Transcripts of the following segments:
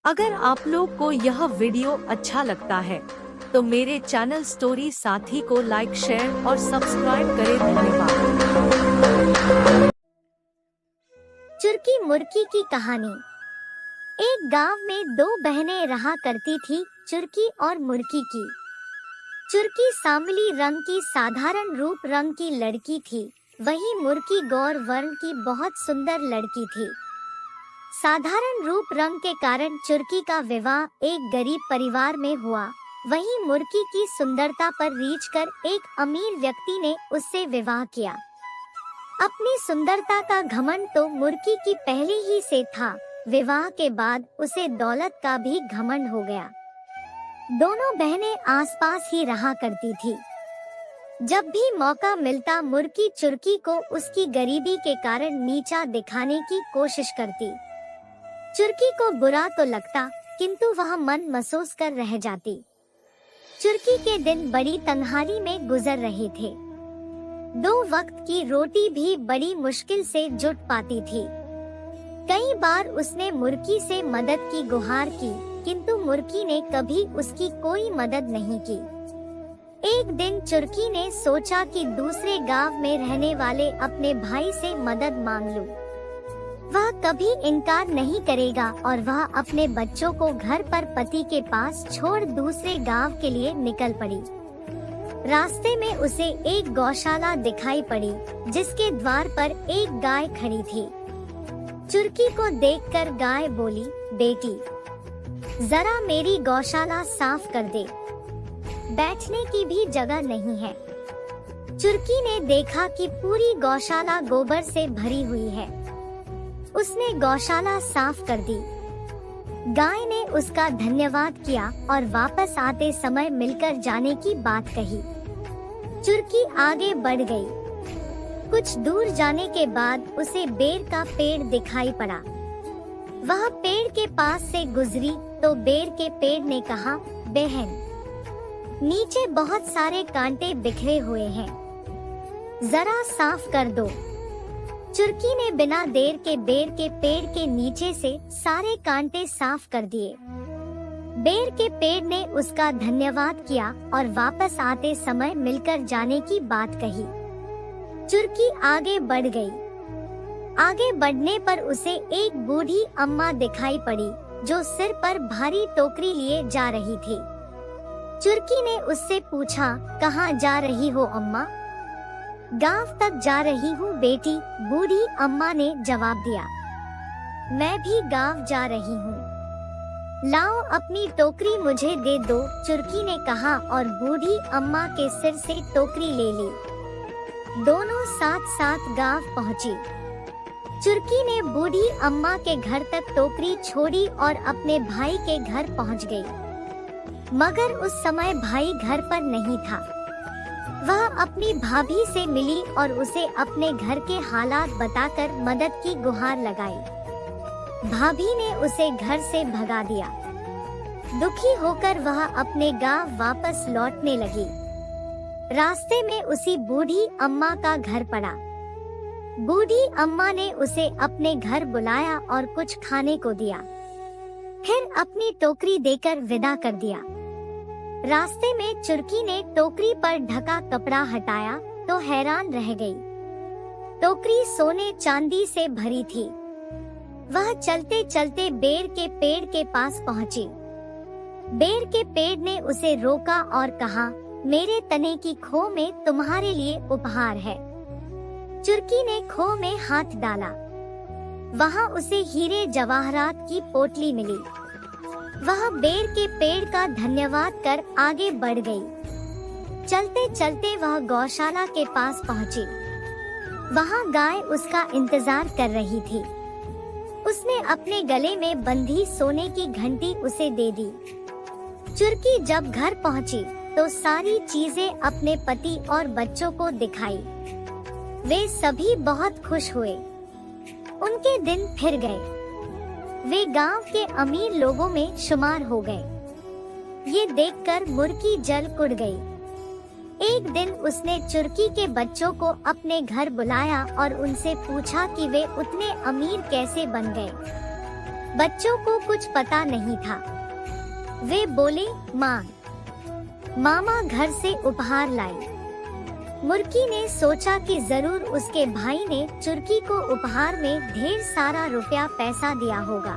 अगर आप लोग को यह वीडियो अच्छा लगता है तो मेरे चैनल स्टोरी साथी को लाइक शेयर और सब्सक्राइब करें। धन्यवाद। चुरकी मुर्की की कहानी। एक गांव में दो बहनें रहा करती थी, चुरकी और मुर्की की। चुरकी सांवली रंग की साधारण रूप रंग की लड़की थी, वहीं मुर्की गौर वर्ण की बहुत सुंदर लड़की थी। साधारण रूप रंग के कारण चुरकी का विवाह एक गरीब परिवार में हुआ, वहीं मुर्की की सुंदरता पर रीझ कर एक अमीर व्यक्ति ने उससे विवाह किया। अपनी सुंदरता का घमंड तो मुर्की की पहले ही से था, विवाह के बाद उसे दौलत का भी घमंड हो गया। दोनों बहनें आसपास ही रहा करती थी। जब भी मौका मिलता मुर्की चुरकी को उसकी गरीबी के कारण नीचा दिखाने की कोशिश करती। चुरकी को बुरा तो लगता, किंतु वह मन महसूस कर रह जाती। चुरकी के दिन बड़ी तन्हाई में गुजर रहे थे। 2 वक्त की रोटी भी बड़ी मुश्किल से जुट पाती थी। कई बार उसने मुर्की से मदद की गुहार की, किंतु मुर्की ने कभी उसकी कोई मदद नहीं की। एक दिन चुरकी ने सोचा कि दूसरे गांव में रहने वाले अपने भाई से मदद मांग लूं। वह कभी इनकार नहीं करेगा और वह अपने बच्चों को घर पर पति के पास छोड़ दूसरे गांव के लिए निकल पड़ी। रास्ते में उसे एक गौशाला दिखाई पड़ी, जिसके द्वार पर एक गाय खड़ी थी। चुरकी को देखकर गाय बोली, बेटी, जरा मेरी गौशाला साफ कर दे, बैठने की भी जगह नहीं है। चुरकी ने देखा कि पूरी गौशाला गोबर से भरी हुई है। उसने गौशाला साफ कर दी। गाय ने उसका धन्यवाद किया और वापस आते समय मिलकर जाने की बात कही। चुरकी आगे बढ़ गई। कुछ दूर जाने के बाद उसे बेर का पेड़ दिखाई पड़ा। वह पेड़ के पास से गुजरी तो बेर के पेड़ ने कहा, बहन, नीचे बहुत सारे कांटे बिखरे हुए हैं, जरा साफ कर दो। चुरकी ने बिना देर के बेर के पेड़ के नीचे से सारे कांटे साफ कर दिए। बेर के पेड़ ने उसका धन्यवाद किया और वापस आते समय मिलकर जाने की बात कही। चुरकी आगे बढ़ गई। आगे बढ़ने पर उसे एक बूढ़ी अम्मा दिखाई पड़ी, जो सिर पर भारी टोकरी लिए जा रही थी। चुरकी ने उससे पूछा, कहाँ जा रही हो अम्मा? गांव तक जा रही हूँ बेटी, बूढ़ी अम्मा ने जवाब दिया। मैं भी गांव जा रही हूँ, लाओ अपनी टोकरी मुझे दे दो, चुरकी ने कहा और बूढ़ी अम्मा के सिर से टोकरी ले ली। दोनों साथ साथ गांव पहुँची। चुरकी ने बूढ़ी अम्मा के घर तक टोकरी छोड़ी और अपने भाई के घर पहुँच गई। मगर उस समय भाई घर पर नहीं था। वह अपनी भाभी से मिली और उसे अपने घर के हालात बताकर मदद की गुहार लगाई। भाभी ने उसे घर से भगा दिया। दुखी होकर वह अपने गांव वापस लौटने लगी। रास्ते में उसी बूढ़ी अम्मा का घर पड़ा। बूढ़ी अम्मा ने उसे अपने घर बुलाया और कुछ खाने को दिया, फिर अपनी टोकरी देकर विदा कर दिया। रास्ते में चुरकी ने टोकरी पर ढका कपड़ा हटाया तो हैरान रह गई। टोकरी सोने चांदी से भरी थी। वह चलते चलते बेर के पेड़ के पास पहुंची। बेर के पेड़ ने उसे रोका और कहा, मेरे तने की खो में तुम्हारे लिए उपहार है। चुरकी ने खो में हाथ डाला। वहां उसे हीरे जवाहरात की पोटली मिली। वह बेर के पेड़ का धन्यवाद कर आगे बढ़ गई। चलते चलते वह गौशाला के पास पहुंची। वहां गाय उसका इंतजार कर रही थी। उसने अपने गले में बंधी सोने की घंटी उसे दे दी। चुरकी जब घर पहुंची तो सारी चीजें अपने पति और बच्चों को दिखाई। वे सभी बहुत खुश हुए। उनके दिन फिर गए। वे गांव के अमीर लोगों में शुमार हो गए। ये देखकर मुर्की जल कुड़ गई। एक दिन उसने चुरकी के बच्चों को अपने घर बुलाया और उनसे पूछा कि वे उतने अमीर कैसे बन गए। बच्चों को कुछ पता नहीं था। वे बोले, माँ, मामा घर से उपहार लाई। मुर्गी ने सोचा कि जरूर उसके भाई ने चुरकी को उपहार में ढेर सारा रुपया पैसा दिया होगा।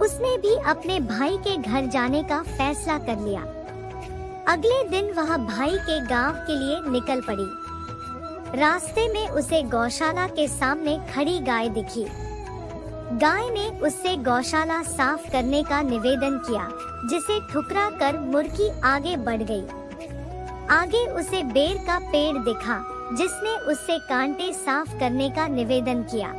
उसने भी अपने भाई के घर जाने का फैसला कर लिया। अगले दिन वह भाई के गांव के लिए निकल पड़ी। रास्ते में उसे गौशाला के सामने खड़ी गाय दिखी। गाय ने उससे गौशाला साफ करने का निवेदन किया, जिसे ठुकरा कर मुर्गी आगे बढ़ गई। आगे उसे बेर का पेड़ दिखा, जिसने उससे कांटे साफ करने का निवेदन किया,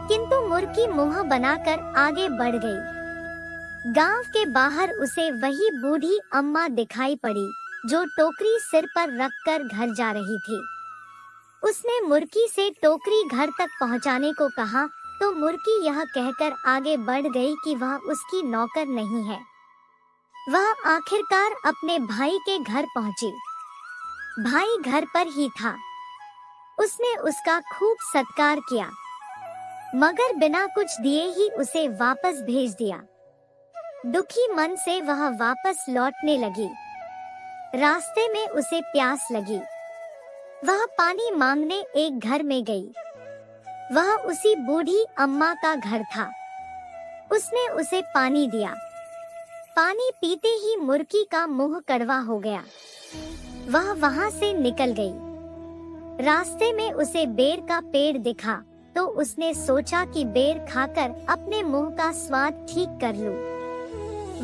किंतु मुर्गी मुंह बनाकर आगे बढ़ गई। गांव के बाहर उसे वही बूढ़ी अम्मा दिखाई पड़ी, जो टोकरी सिर पर रखकर घर जा रही थी। उसने मुर्गी से टोकरी घर तक पहुंचाने को कहा, तो मुर्गी यह कहकर आगे बढ़ गई कि वह उसकी नौकर नहीं है। वह आखिरकार अपने भाई के घर पहुंची। भाई घर पर ही था। उसने उसका खूब सत्कार किया, मगर बिना कुछ दिए ही उसे वापस भेज दिया। दुखी मन से वह वापस लौटने लगी। रास्ते में उसे प्यास लगी। वह पानी मांगने एक घर में गई। वह उसी बूढ़ी अम्मा का घर था। उसने उसे पानी दिया। पानी पीते ही मुर्गी का मुंह कड़वा हो गया। वह वहां से निकल गई। रास्ते में उसे बेर का पेड़ दिखा, तो उसने सोचा कि बेर खाकर अपने मुंह का स्वाद ठीक कर लूं।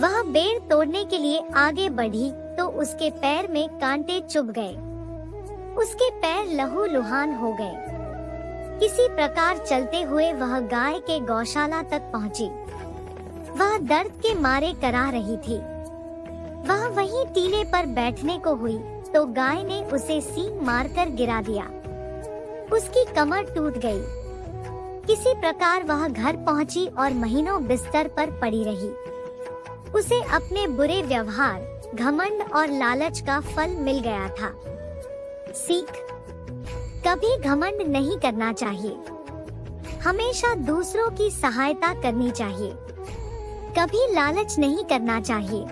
वह बेर तोड़ने के लिए आगे बढ़ी, तो उसके पैर में कांटे चुभ गए। उसके पैर लहूलुहान हो गए। किसी प्रकार चलते हुए वह गाय के गौशाला तक पहुंची। वह दर्द के मारे करा रही थी। वह वहीं टीले पर बैठने को हुई, तो गाय ने उसे सींग मारकर गिरा दिया। उसकी कमर टूट गई। किसी प्रकार वह घर पहुंची और महीनों बिस्तर पर पड़ी रही। उसे अपने बुरे व्यवहार, घमंड और लालच का फल मिल गया था। सीख: कभी घमंड नहीं करना चाहिए। हमेशा दूसरों की सहायता करनी चाहिए। कभी लालच नहीं करना चाहिए।